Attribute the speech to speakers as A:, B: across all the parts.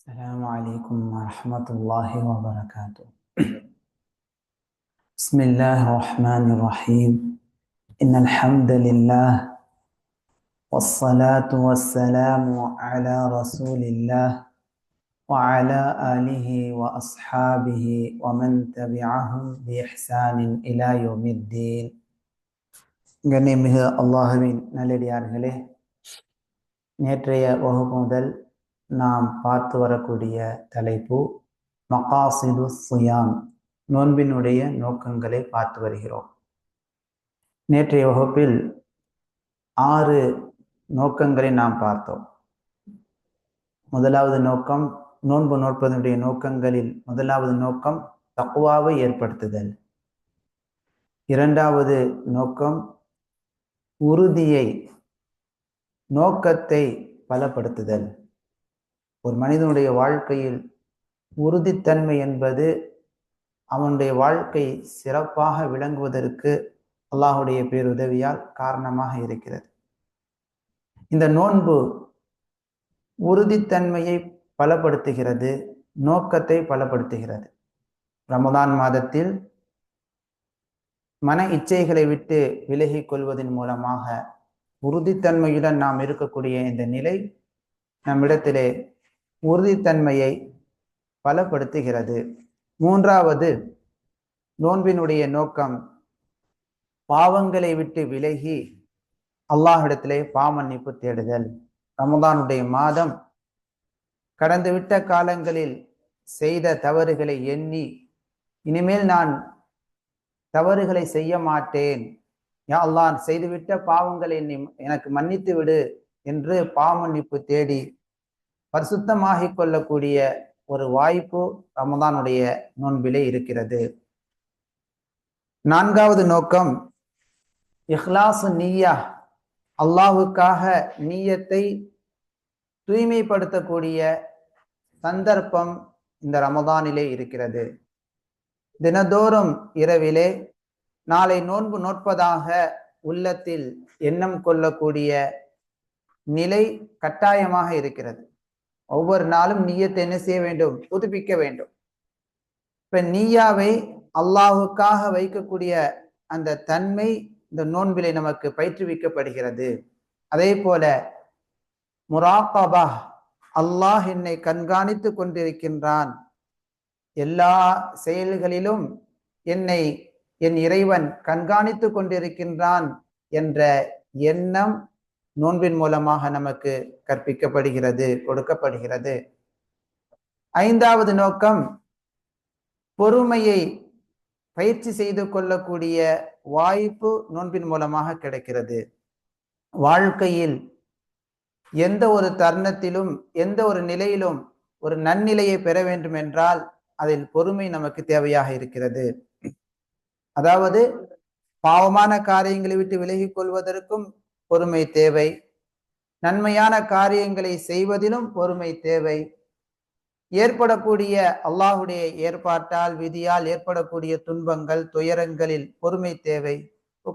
A: السلام عليكم ورحمة الله وبركاته. بسم الله الرحمن الرحيم. إن الحمد لله والصلاة والسلام على رسول الله وعلى آله وأصحابه ومن تبعهم بإحسان إلى يوم الدين. கண்ணியமிகு அல்லாஹுவின் நல்லடியார்களே, நேற்றைய வகுப்பு முதல் நாம் பார்த்து வரக்கூடிய தலைப்பு மகாசிது சுயாம், நோன்பினுடைய நோக்கங்களை பார்த்து வருகிறோம். நேற்றைய வகுப்பில் 6 நோக்கங்களை நாம் பார்த்தோம். முதலாவது நோக்கம், நோன்பு நோற்பதனுடைய நோக்கங்களில் முதலாவது நோக்கம் தக்வாவை ஏற்படுத்துதல். இரண்டாவது நோக்கம் உறுதியை, நோக்கத்தை பலப்படுத்துதல். ஒரு மனிதனுடைய வாழ்க்கையில் உறுதித்தன்மை என்பது அவனுடைய வாழ்க்கை சிறப்பாக விளங்குவதற்கு அல்லாஹுடைய பேருதவியால் காரணமாக இருக்கிறது. இந்த நோன்பு உறுதித்தன்மையை பலப்படுத்துகிறது, நோக்கத்தை பலப்படுத்துகிறது. ரமதான் மாதத்தில் மன இச்சைகளை விட்டு விலகிக் கொள்வதன் மூலமாக உறுதித்தன்மையுடன் நாம் இருக்கக்கூடிய இந்த நிலை நம்மிடத்திலே உறுதித்தன்மையை பலப்படுத்துகிறது. மூன்றாவது நோன்பினுடைய நோக்கம் பாவங்களை விட்டு விலகி அல்லாஹ்விடத்திலே பாவமன்னிப்பு தேடுதல். ரமதானுடைய மாதம் கடந்துவிட்ட காலங்களில் செய்த தவறுகளை எண்ணி இனிமேல் நான் தவறுகளை செய்ய மாட்டேன், யா அல்லாஹ் செய்துவிட்ட பாவங்களை எனக்கு மன்னித்து விடு என்று பாவமன்னிப்பு தேடி பரிசுத்தமாகிக் கொள்ளக்கூடிய ஒரு வாய்ப்பு ரமதானுடைய நோன்பிலே இருக்கிறது. நான்காவது நோக்கம் இஹ்லாசு நிய்யா, அல்லாஹுக்காக நீயத்தை தூய்மைப்படுத்தக்கூடிய சந்தர்ப்பம் இந்த ரமதானிலே இருக்கிறது. தினதோறும் இரவிலே நாளை நோன்பு நோற்பதாக உள்ளத்தில் எண்ணம் கொள்ளக்கூடிய நிலை கட்டாயமாக இருக்கிறது. ஒவ்வொரு நாளும் நீயத்தை என்ன செய்ய வேண்டும்? புதுப்பிக்க வேண்டும். இப்ப நீயாவை அல்லாஹுக்காக வைக்கக்கூடிய அந்த தன்மை இந்த நோன்பிலே நமக்கு பயிற்றுவிக்கப்படுகிறது. அதே போல முராகபா, அல்லாஹ் என்னை கண்காணித்து கொண்டிருக்கின்றான், எல்லா செயல்களிலும் என்னை என் இறைவன் கண்காணித்து கொண்டிருக்கின்றான் என்ற எண்ணம் நோன்பின் மூலமாக நமக்கு கற்பிக்கப்படுகிறது, கொடுக்கப்படுகிறது. ஐந்தாவது நோக்கம் பொறுமையை பயிற்சி செய்து கொள்ளக்கூடிய வாய்ப்பு நோன்பின் மூலமாக கிடைக்கிறது. வாழ்க்கையில் எந்த ஒரு தருணத்திலும் எந்த ஒரு நிலையிலும் ஒரு நன்னிலையை பெற வேண்டும் என்றால் அதில் பொறுமை நமக்கு தேவையாக இருக்கிறது. அதாவது பாவமான காரியங்களை விட்டு விலகிக் கொள்வதற்கும் பொறுமை தேவை, நன்மையான காரியங்களை செய்வதிலும் பொறுமை தேவை, ஏற்படக்கூடிய அல்லாஹுடைய ஏற்பாட்டால் விதியால் ஏற்படக்கூடிய துன்பங்கள் துயரங்களில் பொறுமை தேவை.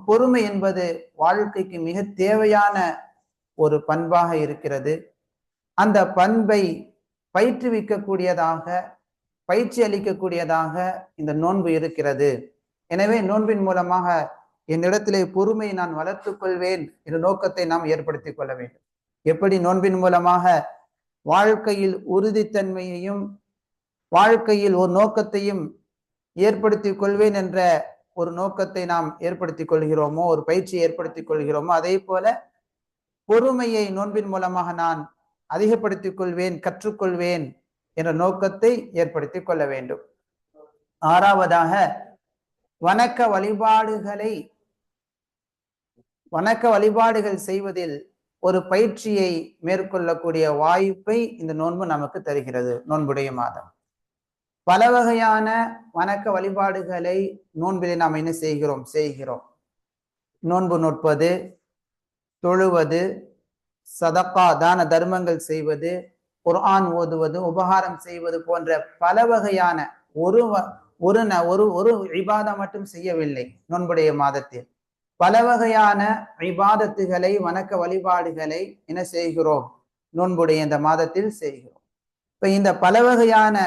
A: பொறுமை என்பது வாழ்க்கைக்கு மிக தேவையான ஒரு பண்பாக இருக்கிறது. அந்த பண்பை பயிற்றுவிக்கக்கூடியதாக, பயிற்சி அளிக்கக்கூடியதாக இந்த நோன்பு இருக்கிறது. எனவே நோன்பின் மூலமாக என்னிடத்திலே பொறுமையை நான் வளர்த்துக் கொள்வேன் என்ற நோக்கத்தை நாம் ஏற்படுத்திக் கொள்ள வேண்டும். எப்படி நோன்பின் மூலமாக வாழ்க்கையில் உறுதித்தன்மையையும் வாழ்க்கையில் ஒரு நோக்கத்தையும் ஏற்படுத்திக் கொள்வேன் என்ற ஒரு நோக்கத்தை நாம் ஏற்படுத்திக் கொள்கிறோமோ, ஒரு பயிற்சியை ஏற்படுத்திக் கொள்கிறோமோ, அதே போல பொறுமையை நோன்பின் மூலமாக நான் அதிகப்படுத்திக் கொள்வேன், கற்றுக்கொள்வேன் என்ற நோக்கத்தை ஏற்படுத்திக் கொள்ள வேண்டும். ஆறாவதாக வணக்க வழிபாடுகள் செய்வதில் ஒரு பயிற்சியை மேற்கொள்ளக்கூடிய வாய்ப்பை இந்த நோன்பு நமக்கு தருகிறது. நோன்புடைய மாதம் பல வகையான வணக்க வழிபாடுகளை நோன்பிலே நாம் என்ன செய்கிறோம். நோன்பு நோற்பது, தொழுவது, சதகா தான தர்மங்கள் செய்வது, குர்ஆன் ஓதுவது, உபகாரம் செய்வது போன்ற பல வகையான ஒரு இபாதா மட்டும் செய்யவில்லை. நோன்புடைய மாதத்தில் பல வகையான இபாதத்துகளை வணக்க வழிபாடுகளை என்ன செய்கிறோம்? நோன்புடைய இந்த மாதத்தில் செய்கிறோம். இப்ப இந்த பல வகையான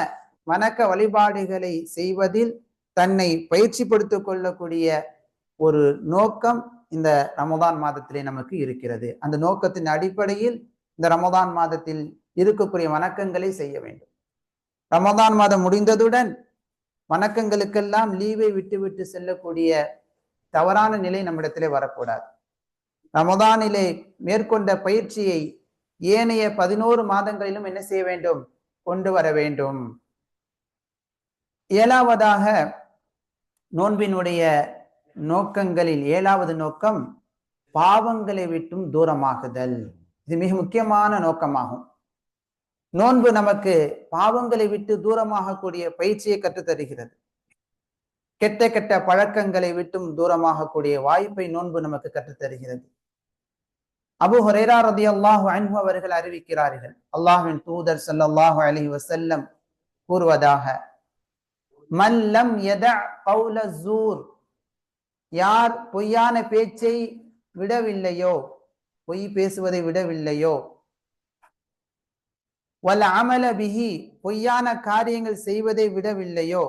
A: வணக்க வழிபாடுகளை செய்வதில் தன்னை பயிற்சிப்படுத்திக் கொள்ளக்கூடிய ஒரு நோக்கம் இந்த ரமதான் மாதத்திலே நமக்கு இருக்கிறது. அந்த நோக்கத்தின் அடிப்படையில் இந்த ரமதான் மாதத்தில் இருக்கக்கூடிய வணக்கங்களை செய்ய வேண்டும். ரமதான் மாதம் முடிந்ததுடன் வணக்கங்களுக்கெல்லாம் லீவை விட்டு செல்லக்கூடிய தவறான நிலை நம்மிடத்திலே வரக்கூடாது. ரமதானிலே மேற்கொண்ட பயிற்சியை ஏனைய 11 மாதங்களிலும் என்ன செய்ய வேண்டும்? கொண்டு வர வேண்டும். 7வதாக நோன்பினுடைய நோக்கங்களில் 7வது நோக்கம் பாவங்களை விட்டும் தூரமாகுதல். இது மிக முக்கியமான நோக்கமாகும். நோன்பு நமக்கு பாவங்களை விட்டு தூரமாகக்கூடிய பயிற்சியை கற்றுத்தருகிறது. கெட்ட கெட்ட பழக்கங்களை விட்டும் தூரமாகக்கூடிய வாய்ப்பை நோன்பு நமக்கு கற்றுத்தருகிறது. அபூ ஹுரைரா ரலியல்லாஹு அன்ஹு அவர்கள் அறிவிக்கிறார்கள், அல்லாஹ்வின் தூதர் ஸல்லல்லாஹு அலைஹி வஸல்லம் கூறுவதாக, மன் லம் யதஅ கௌல ஸூர், யார் பொய்யான பேச்சை விடவில்லையோ, பொய் பேசுவதை விடவில்லையோ, வல் அமல பிஹி, பொய்யான காரியங்கள் செய்வதை விடவில்லையோ,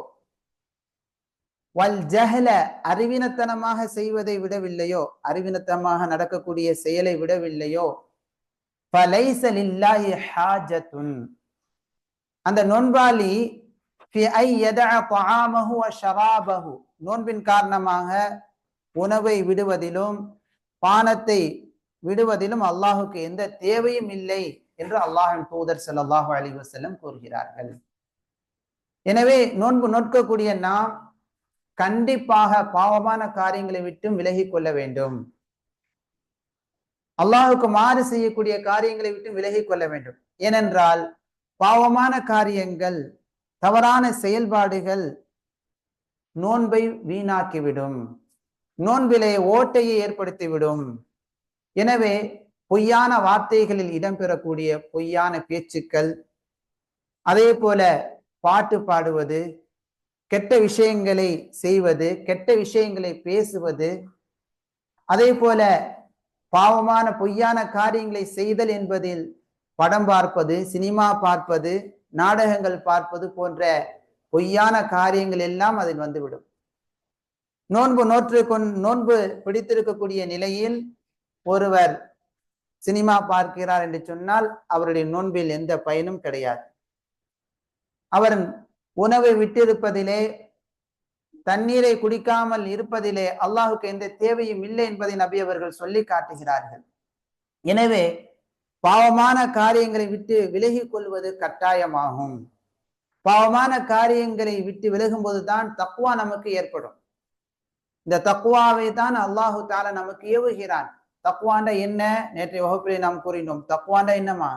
A: வல் ஜஹல, அறிவினத்தனமாக செய்வதை விடவில்லையோ, அறிவினத்தனமாக நடக்கக்கூடிய செயலை விடவில்லையோ, ஃபலைஸ லில்லாஹி ஹாஜத்துன், அந்த நோன்பாளி ஃபி ஐ யதஅ தஆமஹு வ ஷராபஹு, நோன்பின் காரணமாக உணவை விடுவதிலும் பானத்தை விடுவதிலும் அல்லாஹுக்கு எந்த தேவையும் இல்லை என்று அல்லாஹ்வின் தூதர் ஸல்லல்லாஹு அலைஹி வஸல்லம் கூறுகிறார்கள். எனவே நோன்பு நோக்கக்கூடிய நாம் கண்டிப்பாக பாவமான காரியங்களை விட்டு விலகி கொள்ள வேண்டும். அல்லாஹுக்கு மாறு செய்யக்கூடிய காரியங்களை விட்டு விலகி கொள்ள வேண்டும். ஏனென்றால் பாவமான காரியங்கள், தவறான செயல்பாடுகள் நோன்பை வீணாக்கிவிடும், நோன்பிலே ஓட்டையை ஏற்படுத்திவிடும். எனவே பொய்யான வார்த்தைகளில் இடம்பெறக்கூடிய பொய்யான பேச்சுக்கள், அதே போல பாட்டு பாடுவது, கெட்ட விஷயங்களை செய்வது, கெட்ட விஷயங்களை பேசுவது, அதே போல பாவமான பொய்யான காரியங்களை செய்தல் என்பதில் படம் பார்ப்பது, சினிமா பார்ப்பது, நாடகங்கள் பார்ப்பது போன்ற பொய்யான காரியங்கள் எல்லாம் அதில் வந்துவிடும். நோன்பு பிடித்திருக்கக்கூடிய நிலையில் ஒருவர் சினிமா பார்க்கிறார் என்று சொன்னால் அவருடைய நோன்பில் எந்த பயனும் கிடையாது. அவர் உணவை விட்டிருப்பதிலே, தண்ணீரை குடிக்காமல் இருப்பதிலே அல்லாஹுக்கு எந்த தேவையும் இல்லை என்பதை நபி அவர்கள் சொல்லி காட்டுகிறார்கள். எனவே பாவமான காரியங்களை விட்டு விலகி கொள்வது கட்டாயமாகும். பாவமான காரியங்களை விட்டு விலகும் போதுதான் தக்வா நமக்கு ஏற்படும். இந்த தக்வாவை தான் அல்லாஹு தஆலா நமக்கு ஏவுகிறான். தக்வாண்ட என்ன? நேற்றைய வகுப்பிலே நாம் கூறினோம். தக்வாண்ட என்னமா?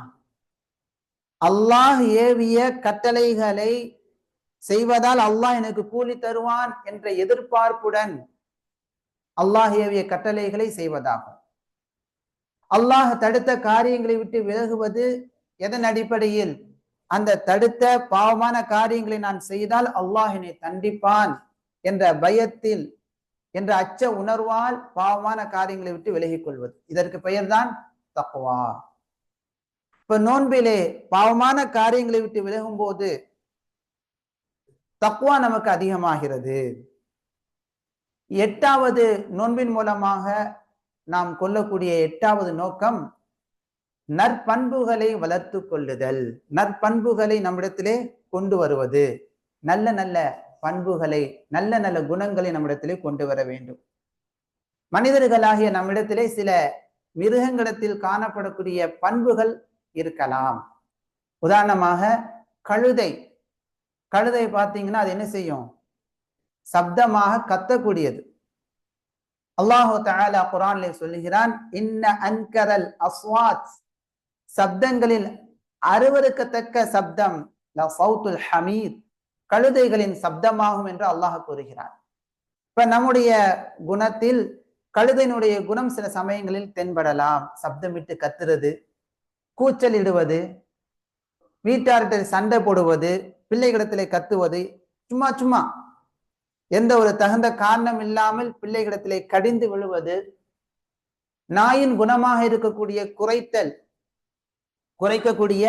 A: அல்லாஹ் ஏவிய கட்டளைகளை செய்வதால் அல்லாஹ் எனக்கு கூலி தருவான் என்ற எதிர்பார்ப்புடன் அல்லாஹ் ஏவிய கட்டளைகளை செய்வதாகும். அல்லாஹ் தடுத்த காரியங்களை விட்டு விலகுவது எதன் அடிப்படையில்? அந்த தடுத்த பாவமான காரியங்களை நான் செய்தால் அல்லாஹ் என்னை தண்டிப்பான் என்ற பயத்தில், என்ற அச்ச உணர்வால் பாவமான காரியங்களை விட்டு விலகிக் கொள்வது. இதற்கு பெயர்தான் தக்வா. இப்ப நோன்பிலே பாவமான காரியங்களை விட்டு விலகும் போது தக்வா நமக்கு அதிகமாகிறது. 8வது நோன்பின் மூலமாக நாம் கொள்ளக்கூடிய 8வது நோக்கம் நற்பண்புகளை வளர்த்து கொள்ளுதல். நற்பண்புகளை நம்மிடத்திலே கொண்டு வருவது, நல்ல நல்ல பண்புகளை, நல்ல நல்ல குணங்களை நம்மிடத்திலே கொண்டு வர வேண்டும். மனிதர்களாகிய நம்மிடத்திலே சில மிருகங்களிடத்தில் காணப்படக்கூடிய பண்புகள் இருக்கலாம். உதாரணமாக கழுதை பார்த்தீங்கன்னா அது என்ன செய்யும்? சப்தமாக கத்தக்கூடியது. அல்லாஹு தஆலா குர்ஆனிலே சொல்லுகிறான், இன்ன அன்கரல் அஸ்வாத், சப்தங்களில் அருவருக்கத்தக்க சப்தம் ல சௌத்துல் ஹமீத், கழுதைகளின் சப்தமாகும் என்று அல்லாஹ் கூறுகிறார். இப்ப நம்முடைய குணத்தில் கழுதையினுடைய குணம் சில சமயங்களில் தென்படலாம். சப்தமிட்டு கத்துறது, கூச்சலிடுவது, வீட்டார்கிட்ட சண்டை போடுவது, பிள்ளைகளிடத்திலே கத்துவது, சும்மா எந்த ஒரு தகுந்த காரணம் இல்லாமல் பிள்ளைகளிடத்திலே கடிந்து விழுவது, நாயின் குணமாக இருக்கக்கூடிய குறைக்கக்கூடிய,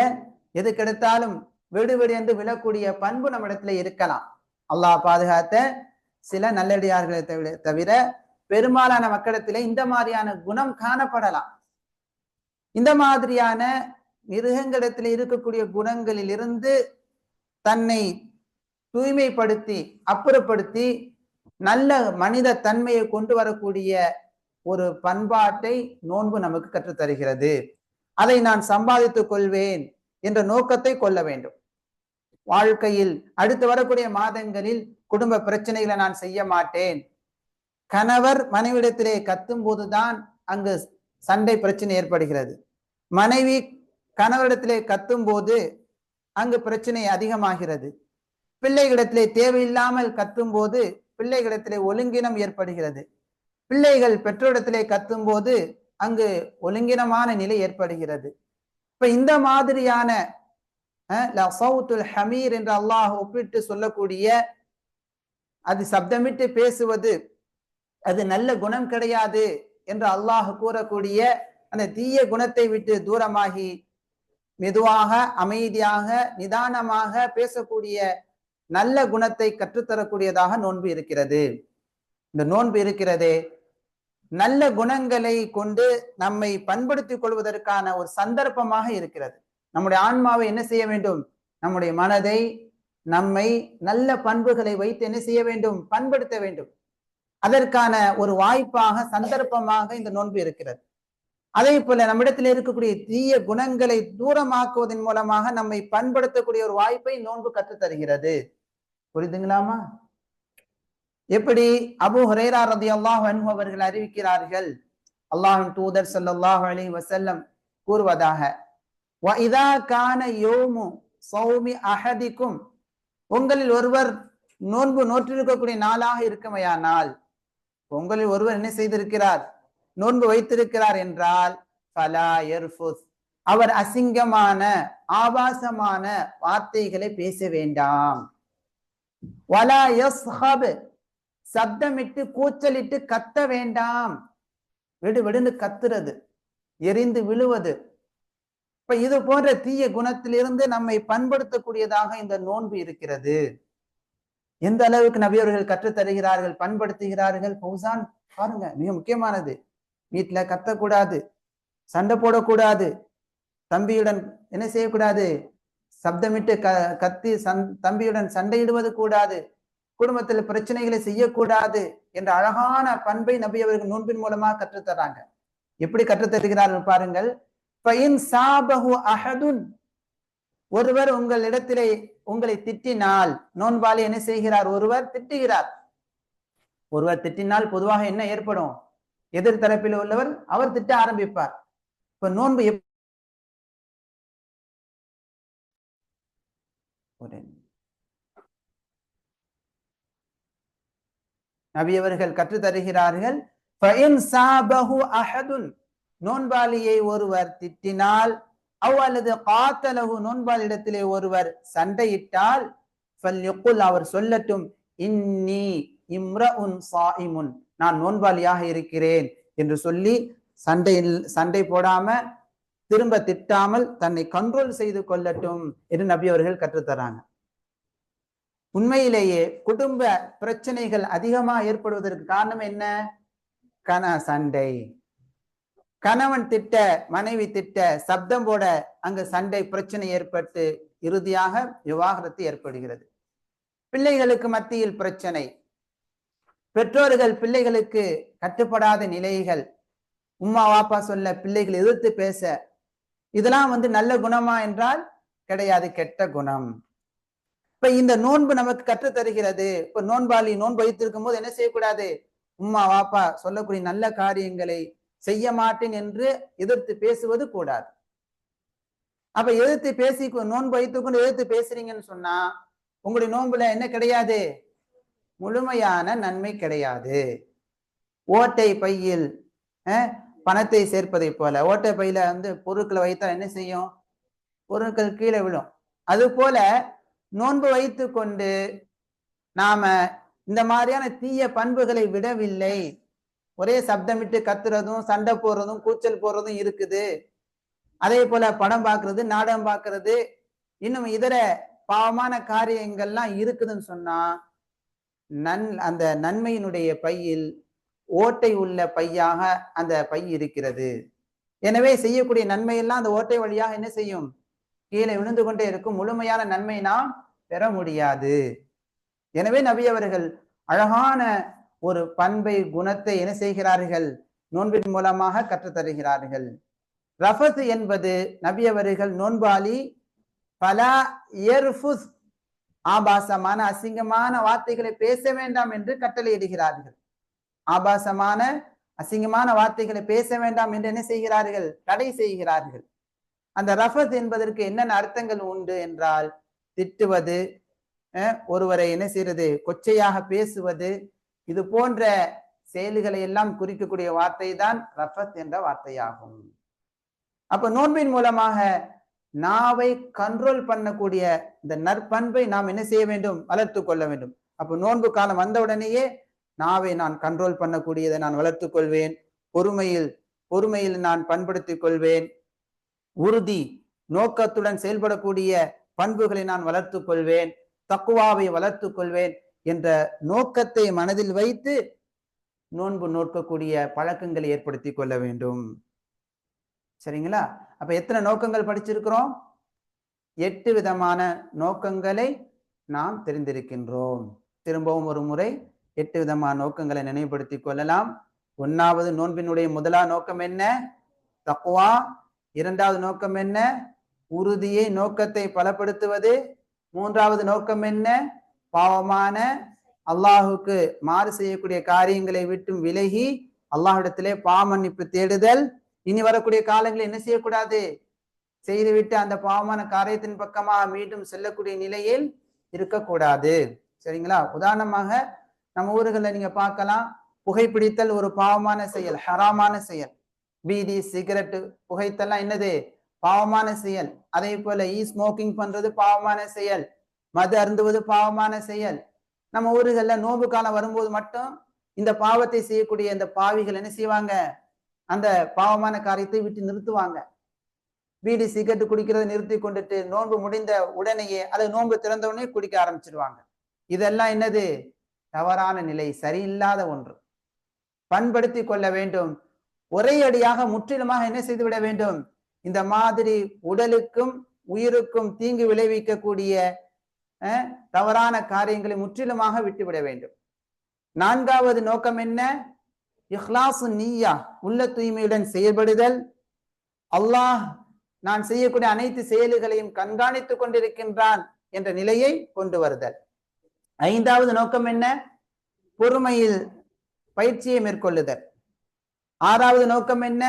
A: எது கிடைத்தாலும் விடுவிடு என்று விழக்கூடிய பண்பு நம்மிடத்துல இருக்கலாம். அல்லாஹ் பாதுகாத்த சில நல்லடியார்களை தவிர பெரும்பாலான மக்களிடத்திலே இந்த மாதிரியான குணம் காணப்படலாம். இந்த மாதிரியான மிருகங்களிடத்தில் இருக்கக்கூடிய குணங்களில் இருந்து தன்னை தூய்மைப்படுத்தி அப்புறப்படுத்தி நல்ல மனித தன்மையை கொண்டு வரக்கூடிய ஒரு பண்பாட்டை நோன்பு நமக்கு கற்றுத்தருகிறது. அதை நான் சம்பாதித்துக் கொள்வேன் என்ற நோக்கத்தை கொள்ள வேண்டும். வாழ்க்கையில் அடுத்து வரக்கூடிய மாதங்களில் குடும்ப பிரச்சனைகளை நான் செய்ய மாட்டேன். கணவர் மனைவிடத்திலே கத்தும் போதுதான் அங்கு சண்டை பிரச்சனை ஏற்படுகிறது. மனைவி கணவரிடத்திலே கத்தும் போது அங்கு பிரச்சனை அதிகமாகிறது. பிள்ளைகளிடத்திலே தேவையில்லாமல் கத்தும் போது பிள்ளைகளிடத்திலே ஒழுங்கினம் ஏற்படுகிறது. பிள்ளைகள் பெற்றோரிடத்திலே கத்தும் போது அங்கு ஒழுங்கினமான நிலை ஏற்படுகிறது. இப்ப இந்த மாதிரியான ஹமீர் என்று அல்லாஹ் ஒப்பிட்டு சொல்லக்கூடிய அது சப்தமிட்டு பேசுவது அது நல்ல குணம் கிடையாது என்று அல்லாஹ் கூறக்கூடிய அந்த தீய குணத்தை விட்டு தூரமாகி மெதுவாக அமைதியாக நிதானமாக பேசக்கூடிய நல்ல குணத்தை கற்றுத்தரக்கூடியதாக நோன்பு இருக்கிறது. இந்த நோன்பு இருக்கிறதே நல்ல குணங்களை கொண்டு நம்மை பண்படுத்திக் கொள்வதற்கான ஒரு சந்தர்ப்பமாக இருக்கிறது. நம்முடைய ஆன்மாவை என்ன செய்ய வேண்டும்? நம்முடைய மனதை நம்மை நல்ல பண்புகளை வைத்து என்ன செய்ய வேண்டும்? பண்படுத்த வேண்டும். அதற்கான ஒரு வாய்ப்பாக சந்தர்ப்பமாக இந்த நோன்பு இருக்கிறது. அதே போல நம்மிடத்தில் இருக்கக்கூடிய தீய குணங்களை தூரமாக்குவதன் மூலமாக நம்மை பண்படுத்தக்கூடிய ஒரு வாய்ப்பை நோன்பு கற்றுத்தருகிறது. புரியுதுங்களாமா? எப்படி அபூ ஹுரைரா ரலியல்லாஹு அன்ஹு அவர்கள் அறிவிக்கிறார்கள், அல்லாஹ்வின் தூதர் ஸல்லல்லாஹு அலைஹி வஸல்லம் கூறுவதாக, வ இதா கான யௌமு ஸௌமி அஹதிக்கும், உங்களில் ஒருவர் நோன்பு நோற்றிருக்கக்கூடிய நாளாக இருக்குமையானால், உங்களில் ஒருவர் என்ன செய்திருக்கிறார்? நோன்பு வைத்திருக்கிறார் என்றால் ஃபலா யர்ஃபுஸ், அவர் அசிங்கமான ஆபாசமான வார்த்தைகளை பேச வேண்டாம். வலா யஸ்ஹப், சப்தமிட்டு கூச்சலிட்டு கத்த வேண்டாம். விடுவிடுன்னு கத்துறது, எரிந்து விழுவது, இப்ப இது போன்ற தீய குணத்திலிருந்து நம்மை பண்படுத்தக்கூடியதாக இந்த நோன்பு இருக்கிறது. எந்த அளவுக்கு நபி அவர்கள் கற்றுத்தருகிறார்கள், பண்படுத்துகிறார்கள். ஃபௌசான் பாருங்க, மிக முக்கியமானது. வீட்டுல கத்தக்கூடாது, சண்டை போடக்கூடாது, தம்பியுடன் என்ன செய்யக்கூடாது? சப்தமிட்டு கத்தி தம்பியுடன் சண்டையிடுவது கூடாது, குடும்பத்தில் பிரச்சனைகளை செய்யக்கூடாது என்ற அழகான பண்பை நபி அவர்கள் நோன்பின் மூலமாக கற்றுத்தராங்க. எப்படி கற்றுத்தருகிறார்கள் பாருங்கள். ஒருவர் உங்களிடத்திலே உங்களை திட்டினால், நோன்பாளி என்ன செய்கிறார்? ஒருவர் திட்டுகிறார். ஒருவர் திட்டினால் பொதுவாக என்ன ஏற்படும்? எதிர்த்தரப்பில் உள்ளவர் அவர் திட்ட ஆரம்பிப்பார். இப்ப நோன்பு நபி அவர்கள் கற்றுத்தருகிறார்கள், நோன்பாளியை ஒருவர் திட்டினால், அல்லது காத்தலஹு, நோன்பாளிடத்திலே ஒருவர் சண்டையிட்டால், அவர் சொல்லட்டும், இன்னி இம்ரஉன் ஸாயிமுன், நான் நோன்பாளியாக இருக்கிறேன் என்று சொல்லி சண்டை போடாம திரும்ப திட்டாமல் தன்னை கண்ட்ரோல் செய்து கொள்ளட்டும் என்று நபி அவர்கள் கற்றுத்தராங்க. உண்மையிலேயே குடும்ப பிரச்சனைகள் அதிகமா ஏற்படுவதற்கு காரணம் என்ன? சண்டை. கணவன் திட்ட, மனைவி திட்ட, சப்தம் போட அங்கு சண்டை பிரச்சனை ஏற்பட்டு இறுதியாக விவாகரத்து ஏற்படுகிறது. பிள்ளைகளுக்கு மத்தியில் பிரச்சனை, பெற்றோர்கள் பிள்ளைகளுக்கு கட்டுப்படாத நிலைகள், உம்மா வாப்பா சொல்ல பிள்ளைகள் எதிர்த்து பேச, இதெல்லாம் நல்ல குணமா என்றால் கிடையாது, கெட்ட குணம். இப்ப இந்த நோன்பு நமக்கு கற்றுத்தருகிறது. இப்ப நோன்பாளி நோன்பு வைத்திருக்கும் போது என்ன செய்யக்கூடாது? உம்மா வாப்பா சொல்லக்கூடிய நல்ல காரியங்களை செய்ய மாட்டேன் என்று எதிர்த்து பேசுவது கூடாது. அப்ப எதிர்த்து பேசி நோன்பு வைத்துக்கொண்டு எதிர்த்து பேசுறீங்கன்னு சொன்னா உங்களுடைய நோன்புல என்ன கிடையாது? முழுமையான நன்மை கிடையாது. ஓட்டை பையில் பணத்தை சேர்ப்பதை போல, ஓட்டை பையில பொருட்களை வைத்தால் என்ன செய்யும்? பொருட்கள் கீழே விழும். அது போல நோன்பு வைத்து கொண்டு நாம இந்த மாதிரியான தீய பண்புகளை விடவில்லை. ஒரே சப்தமிட்டு கத்துறதும் சண்டை போடுறதும் கூச்சல் போடுறதும் இருக்குது. அதே போல படம் பார்க்கறது, நாடகம் பார்க்கறது, இன்னும் இதர பாவமான காரியங்கள்லாம் இருக்குதுன்னு சொன்னா அந்த நன்மையினுடைய பையில் ஓட்டை உள்ள பையாக அந்த பை இருக்கிறது. எனவே செய்யக்கூடிய நன்மையெல்லாம் அந்த ஓட்டை வழியாக என்ன செய்யும்? கீழே விழுந்து கொண்டே இருக்கும். முழுமையான நன்மை நாம் பெற முடியாது. எனவே நபி அவர்கள் அழகான ஒரு பண்பை, குணத்தை என்ன செய்கிறார்கள்? நோன்பின் மூலமாக கற்றுத்தருகிறார்கள். ரஃபத் என்பது நபி அவர்கள் நோன்பாளி பலா யர்ஃபுஸ், ஆபாசமான அசிங்கமான வார்த்தைகளை பேச வேண்டாம் என்று கட்டளையிடுகிறார்கள். ஆபாசமான அசிங்கமான வார்த்தைகளை பேச வேண்டாம் என்று என்ன செய்கிறார்கள்? தடை செய்கிறார்கள். அந்த ரஃபத் என்பதற்கு என்னென்ன அர்த்தங்கள் உண்டு என்றால், திட்டுவது, ஒருவரை என்ன செய்யறது, கொச்சையாக பேசுவது, இது போன்ற செயல்களை எல்லாம் குறிக்கக்கூடிய வார்த்தை தான் ரஃபத் என்ற வார்த்தையாகும். அப்ப நோன்பின் மூலமாக நாவை கண்ட்ரோல் பண்ணக்கூடிய இந்த நற்பண்பை நாம் என்ன செய்ய வேண்டும்? வளர்த்து கொள்ள வேண்டும். அப்ப நோன்பு காலம் வந்தவுடனேயே நாவை நான் கண்ட்ரோல் பண்ணக்கூடியதை நான் வளர்த்துக் கொள்வேன். பொறுமையில் நான் பண்படுத்திக் கொள்வேன். உறுதி நோக்கத்துடன் செயல்படக்கூடிய பண்புகளை நான் வளர்த்துக் கொள்வேன். தக்குவாவை வளர்த்துக் கொள்வேன் என்ற நோக்கத்தை மனதில் வைத்து நோன்பு நோக்கக்கூடிய பழக்கங்களை ஏற்படுத்தி கொள்ள வேண்டும். சரிங்களா? அப்ப எத்தனை நோக்கங்கள் படிச்சிருக்கிறோம்? 8 விதமான நோக்கங்களை நாம் தெரிந்திருக்கின்றோம். திரும்பவும் ஒரு முறை 8 விதமான நோக்கங்களை நினைவுபடுத்தி கொள்ளலாம். 1வது நோன்பினுடைய முதலாவது நோக்கம் என்ன? தக்வா. 2வது நோக்கம் என்ன? உறுதியை, நோக்கத்தை பலப்படுத்துவது. 3வது நோக்கம் என்ன? பாவமான அல்லாஹுக்கு மாறு செய்யக்கூடிய காரியங்களை விட்டு விலகி அல்லாஹ்விடத்திலே பாவமன்னிப்பு தேடுதல். இனி வரக்கூடிய காலங்களில் என்ன செய்யக்கூடாது? செய்துவிட்டு அந்த பாவமான காரியத்தின் பக்கமாக மீண்டும் செல்லக்கூடிய நிலையில் இருக்கக்கூடாது. சரிங்களா? உதாரணமாக நம்ம ஊர்களில் நீங்க பார்க்கலாம், புகைப்பிடித்தல் ஒரு பாவமான செயல், ஹராமான செயல். பீடி, சிகரெட் புகைத்தல்லாம் என்னது? பாவமான செயல். அதே போல ஸ்மோக்கிங் பண்றது பாவமான செயல், மது அருந்துவது பாவமான செயல். நம்ம ஊர்கள்ல நோன்பு காலம் வரும்போது மட்டும் இந்த பாவத்தை செய்யக்கூடிய இந்த பாவிகள் என்ன செய்வாங்க? அந்த பாவமான காரியத்தை விட்டு நிறுத்துவாங்க. பீடி, சிகரெட் குடிக்கிறத நிறுத்தி கொண்டுட்டு நோன்பு முடிந்த உடனேயே, அது நோன்பு திறந்த உடனே குடிக்க ஆரம்பிச்சிருவாங்க. இதெல்லாம் என்னது? தவறான நிலை, சரியில்லாத ஒன்று. பண்படுத்தி கொள்ள வேண்டும். ஒரே அடியாக முற்றிலுமாக என்ன செய்து விட வேண்டும்? இந்த மாதிரி உடலுக்கும் உயிருக்கும் தீங்கு விளைவிக்கக்கூடிய தவறான காரியங்களை முற்றிலுமாக விட்டுவிட வேண்டும். 4வது நோக்கம் என்ன? இஹ்லாசு நிய்யா, உள்ள தூய்மையுடன் செயல்படுதல். அல்லாஹ் நான் செய்யக்கூடிய அனைத்து செயல்களையும் கண்காணித்துக் கொண்டிருக்கின்றான் என்ற நிலையை கொண்டு வருதல். 5வது நோக்கம் என்ன? பொறுமையில் பயிற்சியை மேற்கொள்ளுதல். 6வது நோக்கம் என்ன?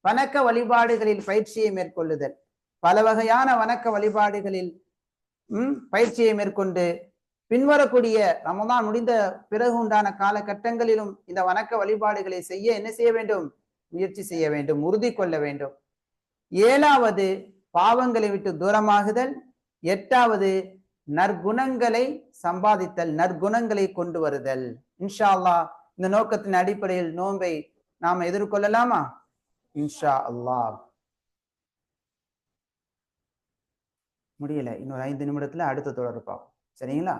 A: வணக்க வழிபாடுகளில் பயிற்சியை மேற்கொள்ளுதல். பல வகையான வணக்க வழிபாடுகளில் பயிற்சியை மேற்கொண்டு பின்வரக்கூடிய ரமதான் முடிந்த பிறகு உண்டான காலகட்டங்களிலும் இந்த வணக்க வழிபாடுகளை செய்ய என்ன செய்ய வேண்டும்? முயற்சி செய்ய வேண்டும், உறுதி கொள்ள வேண்டும். 7வது பாவங்களை விட்டு தூரமாகுதல். 8வது நற்குணங்களை சம்பாதித்தல், நற்குணங்களை கொண்டு வருதல். இன்ஷா அல்லாஹ் இந்த நோக்கத்தின் அடிப்படையில் நோன்பை நாம எதிர்கொள்ளலாமா? இன்ஷா அல்லாஹ். முடியல, இன்னொரு 5 நிமிடத்துல அடுத்த தொடர் பார்ப்போம். சரிங்களா?